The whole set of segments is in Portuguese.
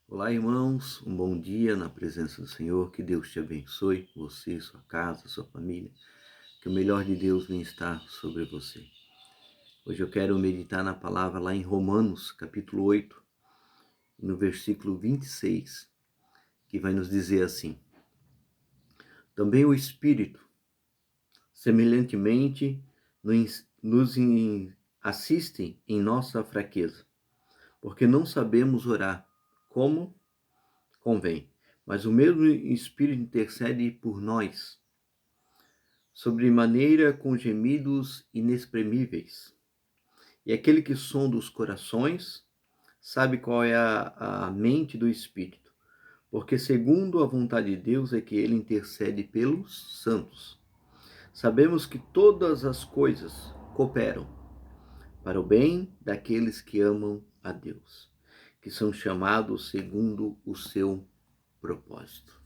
Olá, irmãos, um bom dia na presença do Senhor, que Deus te abençoe, você, sua casa, sua família, que o melhor de Deus venha estar sobre você. Hoje eu quero meditar na palavra lá em Romanos, capítulo 8, no versículo 26, que vai nos dizer assim: Também o Espírito, semelhantemente, nos assiste em nossa fraqueza, porque não sabemos orar como convém, mas o mesmo Espírito intercede por nós, sobremaneira com gemidos inexprimíveis. E aquele que sonda os corações sabe qual é a mente do Espírito, porque segundo a vontade de Deus é que ele intercede pelos santos. Sabemos que todas as coisas cooperam para o bem daqueles que amam a Deus, que são chamados segundo o seu propósito.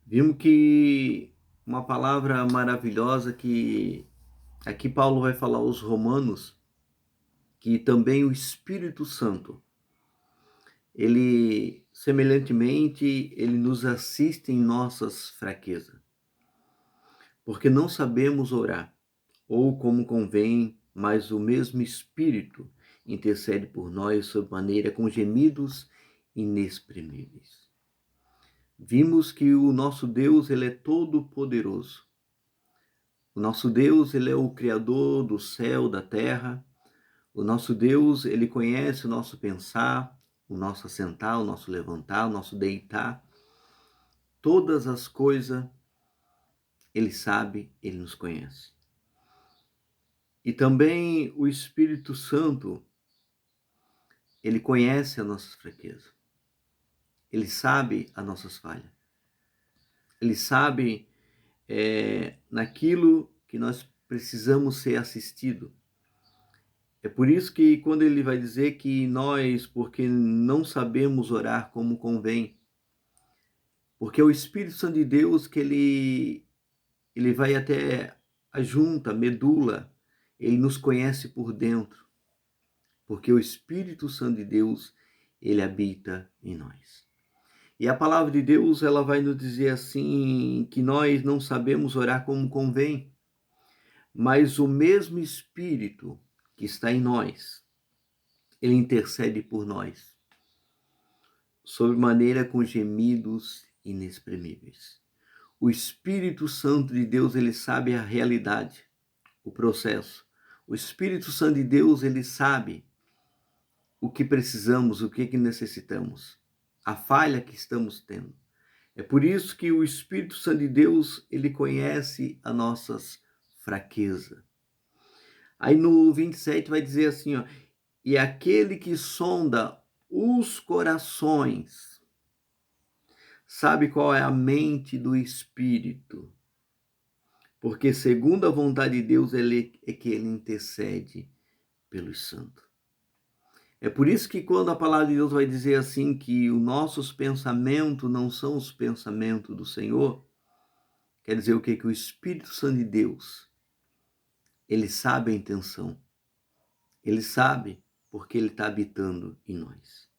Vimos que uma palavra maravilhosa que aqui Paulo vai falar aos Romanos, que também o Espírito Santo, ele semelhantemente, ele nos assiste em nossas fraquezas, porque não sabemos orar, ou como convém, mas o mesmo Espírito intercede por nós sob maneira com gemidos inexprimíveis. Vimos que o nosso Deus, ele é todo poderoso. O nosso Deus, ele é o criador do céu, da terra. O nosso Deus, ele conhece o nosso pensar, o nosso assentar, o nosso levantar, o nosso deitar. Todas as coisas, ele sabe, ele nos conhece. E também o Espírito Santo, ele conhece as nossas fraquezas. Ele sabe as nossas falhas. Ele sabe naquilo que nós precisamos ser assistido. É por isso que quando ele vai dizer que nós, porque não sabemos orar como convém, porque é o Espírito Santo de Deus que ele vai até a junta, a medula, ele nos conhece por dentro, porque o Espírito Santo de Deus, ele habita em nós. E a palavra de Deus, ela vai nos dizer assim, que nós não sabemos orar como convém, mas o mesmo Espírito que está em nós, ele intercede por nós, sob maneira com gemidos inexprimíveis. O Espírito Santo de Deus, ele sabe a realidade, o processo. O Espírito Santo de Deus, ele sabe o que precisamos, o que necessitamos, a falha que estamos tendo. É por isso que o Espírito Santo de Deus, ele conhece as nossas fraquezas. Aí no 27 vai dizer assim, ó, e aquele que sonda os corações, sabe qual é a mente do Espírito, porque segundo a vontade de Deus ele é que ele intercede pelos santos. É por isso que quando a palavra de Deus vai dizer assim que os nossos pensamentos não são os pensamentos do Senhor, quer dizer o quê? Que o Espírito Santo de Deus, ele sabe a intenção, ele sabe porque ele está habitando em nós.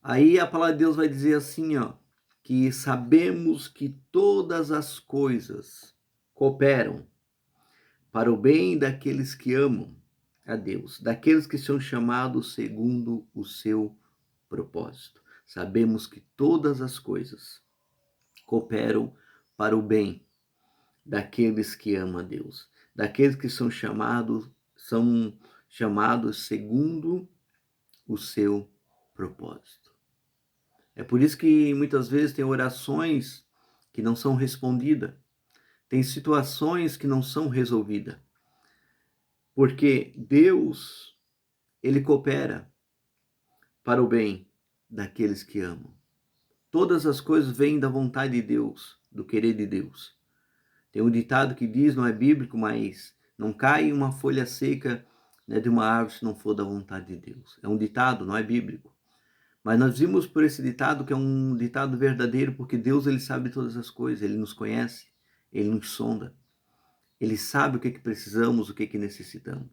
Aí a palavra de Deus vai dizer assim, ó, que sabemos que todas as coisas cooperam para o bem daqueles que amam a Deus, daqueles que são chamados segundo o seu propósito. Sabemos que todas as coisas cooperam para o bem daqueles que amam a Deus, daqueles que são chamados segundo o seu propósito. É por isso que muitas vezes tem orações que não são respondidas, tem situações que não são resolvidas, porque Deus, ele coopera para o bem daqueles que amam. Todas as coisas vêm da vontade de Deus, do querer de Deus. Tem um ditado que diz, não é bíblico, mas não cai uma folha seca, né, de uma árvore se não for da vontade de Deus. É um ditado, não é bíblico. Mas nós vimos por esse ditado que é um ditado verdadeiro, porque Deus, ele sabe todas as coisas, ele nos conhece, ele nos sonda. Ele sabe o que precisamos, o que necessitamos.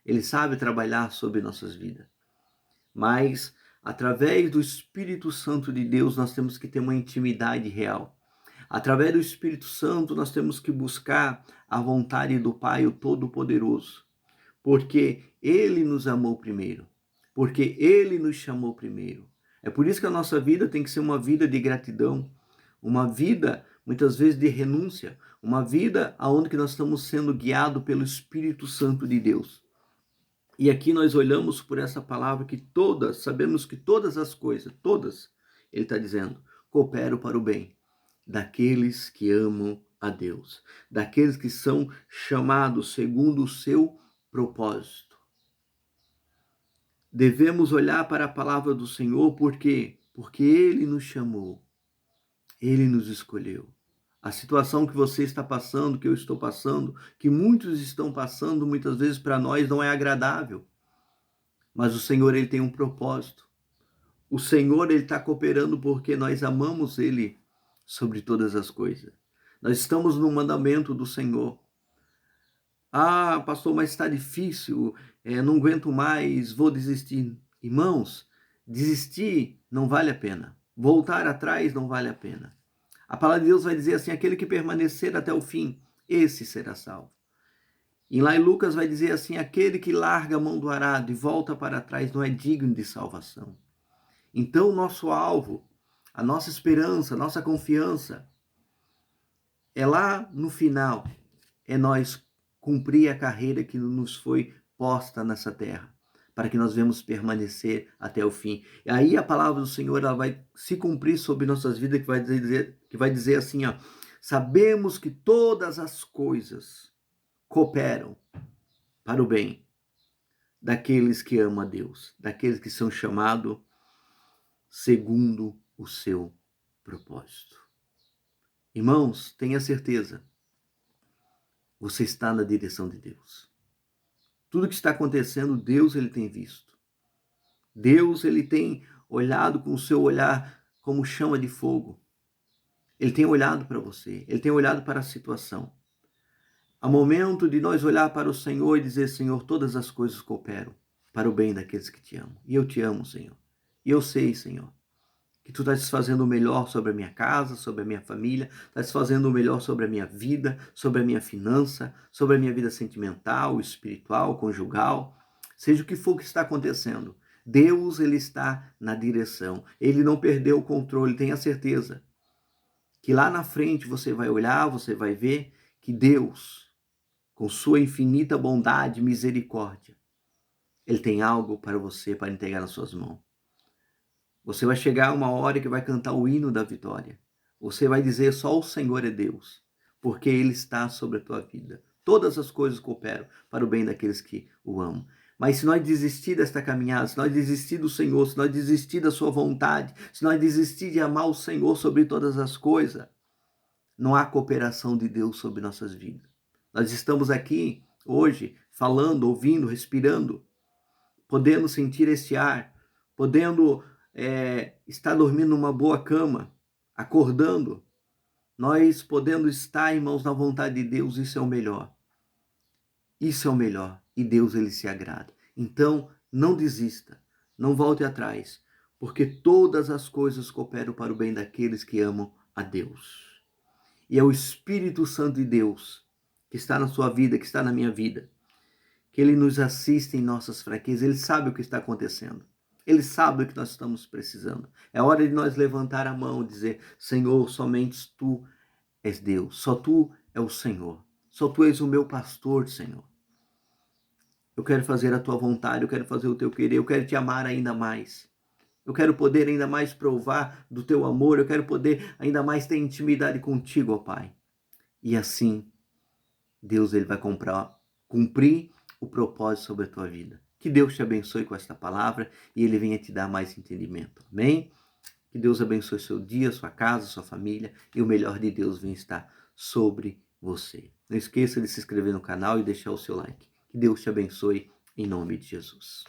Ele sabe trabalhar sobre nossas vidas. Mas Através do Espírito Santo de Deus, nós temos que ter uma intimidade real. Através do Espírito Santo, nós temos que buscar a vontade do Pai, o Todo-Poderoso, porque Ele nos amou primeiro, porque Ele nos chamou primeiro. É por isso que a nossa vida tem que ser uma vida de gratidão, uma vida, muitas vezes, de renúncia, uma vida onde que nós estamos sendo guiados pelo Espírito Santo de Deus. E aqui nós olhamos por essa palavra que sabemos que todas as coisas, todas, ele está dizendo, cooperam para o bem daqueles que amam a Deus, daqueles que são chamados segundo o seu propósito. Devemos olhar para a palavra do Senhor, por quê? Porque Ele nos chamou, Ele nos escolheu. A situação que você está passando, que eu estou passando, que muitos estão passando, muitas vezes para nós não é agradável. Mas o Senhor, Ele tem um propósito. O Senhor, Ele está cooperando porque nós amamos Ele sobre todas as coisas. Nós estamos no mandamento do Senhor. Ah, pastor, mas está difícil, não aguento mais, vou desistir. Irmãos, desistir não vale a pena. Voltar atrás não vale a pena. A palavra de Deus vai dizer assim, aquele que permanecer até o fim, esse será salvo. E lá em Lucas vai dizer assim, aquele que larga a mão do arado e volta para trás não é digno de salvação. Então o nosso alvo, a nossa esperança, a nossa confiança é lá no final, é nós cumprir a carreira que nos foi posta nessa terra, para que nós venhamos permanecer até o fim. E aí a palavra do Senhor ela vai se cumprir sobre nossas vidas, que vai dizer assim, ó, sabemos que todas as coisas cooperam para o bem daqueles que amam a Deus, daqueles que são chamados segundo o seu propósito. Irmãos, tenha certeza, você está na direção de Deus. Tudo que está acontecendo, Deus ele tem visto. Deus ele tem olhado com o seu olhar como chama de fogo. Ele tem olhado para você, ele tem olhado para a situação. Há momento de nós olhar para o Senhor e dizer, Senhor, todas as coisas cooperam para o bem daqueles que te amam. E eu te amo, Senhor. E eu sei, Senhor, que Tu estás fazendo o melhor sobre a minha casa, sobre a minha família, estás fazendo o melhor sobre a minha vida, sobre a minha finança, sobre a minha vida sentimental, espiritual, conjugal, seja o que for que está acontecendo. Deus, Ele está na direção. Ele não perdeu o controle, tenha certeza que lá na frente você vai olhar, você vai ver que Deus, com sua infinita bondade e misericórdia, Ele tem algo para você, para entregar nas suas mãos. Você vai chegar uma hora que vai cantar o hino da vitória. Você vai dizer, só o Senhor é Deus, porque Ele está sobre a tua vida. Todas as coisas cooperam para o bem daqueles que o amam. Mas se nós desistir desta caminhada, se nós desistir do Senhor, se nós desistir da sua vontade, se nós desistir de amar o Senhor sobre todas as coisas, não há cooperação de Deus sobre nossas vidas. Nós estamos aqui hoje falando, ouvindo, respirando, podendo sentir esse ar, podendo estar dormindo numa boa cama, acordando, nós podendo estar, irmãos, na vontade de Deus, isso é o melhor. Isso é o melhor. E Deus, Ele se agrada. Então, não desista, não volte atrás, porque todas as coisas cooperam para o bem daqueles que amam a Deus. E é o Espírito Santo de Deus, que está na sua vida, que está na minha vida, que Ele nos assiste em nossas fraquezas, Ele sabe o que está acontecendo. Ele sabe o que nós estamos precisando. É hora de nós levantar a mão e dizer, Senhor, somente Tu és Deus. Só Tu é o Senhor. Só Tu és o meu pastor, Senhor. Eu quero fazer a Tua vontade, eu quero fazer o Teu querer, eu quero Te amar ainda mais. Eu quero poder ainda mais provar do Teu amor, eu quero poder ainda mais ter intimidade contigo, ó Pai. E assim, Deus ele vai cumprir o propósito sobre a tua vida. Que Deus te abençoe com esta palavra e Ele venha te dar mais entendimento. Amém? Que Deus abençoe seu dia, sua casa, sua família e o melhor de Deus venha estar sobre você. Não esqueça de se inscrever no canal e deixar o seu like. Que Deus te abençoe em nome de Jesus.